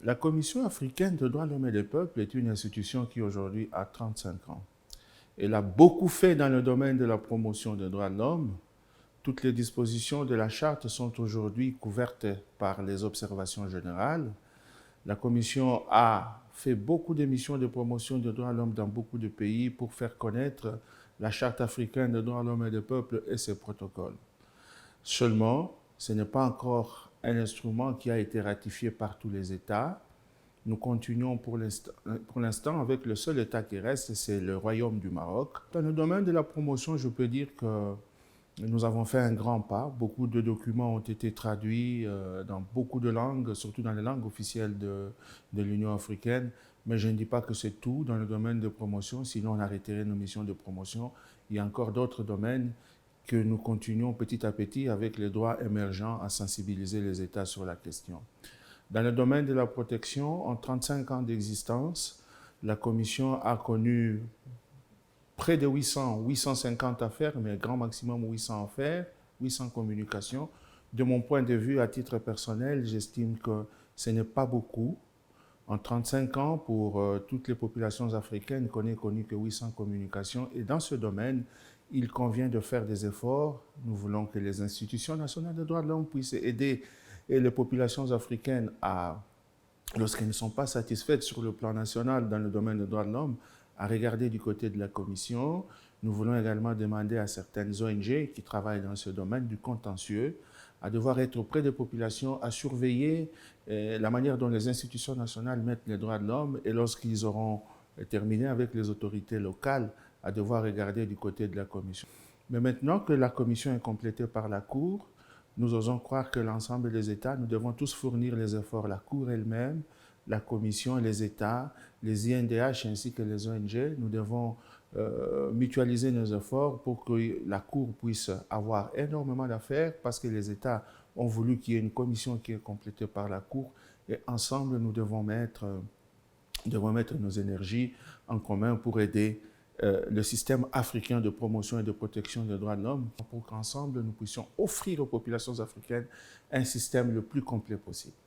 La Commission africaine des droits de l'homme et des peuples est une institution qui aujourd'hui a 35 ans. Elle a beaucoup fait dans le domaine de la promotion des droits de l'homme. Toutes les dispositions de la charte sont aujourd'hui couvertes par les observations générales. La Commission a fait beaucoup de missions de promotion des droits de l'homme dans beaucoup de pays pour faire connaître la charte africaine des droits de l'homme et des peuples et ses protocoles. Seulement, ce n'est pas encore un instrument qui a été ratifié par tous les États. Nous continuons pour l'instant avec le seul État qui reste, c'est le Royaume du Maroc. Dans le domaine de la promotion, je peux dire que nous avons fait un grand pas. Beaucoup de documents ont été traduits dans beaucoup de langues, surtout dans les langues officielles de l'Union africaine. Mais je ne dis pas que c'est tout dans le domaine de promotion, sinon on arrêterait nos missions de promotion. Il y a encore d'autres domaines que nous continuons petit à petit avec les droits émergents à sensibiliser les États sur la question. Dans le domaine de la protection, en 35 ans d'existence, la Commission a connu près de 850 affaires, mais grand maximum 800 affaires, 800 communications. De mon point de vue, à titre personnel, j'estime que ce n'est pas beaucoup. En 35 ans, pour toutes les populations africaines, qu'on n'ait connu que 800 communications. Et dans ce domaine, il convient de faire des efforts. Nous voulons que les institutions nationales des droits de l'homme puissent aider les populations africaines à, lorsqu'elles ne sont pas satisfaites sur le plan national dans le domaine des droits de l'homme, à regarder du côté de la Commission. Nous voulons également demander à certaines ONG qui travaillent dans ce domaine du contentieux à devoir être auprès des populations, à surveiller la manière dont les institutions nationales mettent les droits de l'homme et lorsqu'ils auront terminé avec les autorités locales, à devoir regarder du côté de la Commission. Mais maintenant que la Commission est complétée par la Cour, nous osons croire que l'ensemble des États, nous devons tous fournir les efforts, la Cour elle-même, la Commission, les États, les INDH ainsi que les ONG, nous devons mutualiser nos efforts pour que la Cour puisse avoir énormément d'affaires parce que les États ont voulu qu'il y ait une commission qui est complétée par la Cour et ensemble nous devons mettre nos énergies en commun pour aider le système africain de promotion et de protection des droits de l'homme pour qu'ensemble nous puissions offrir aux populations africaines un système le plus complet possible.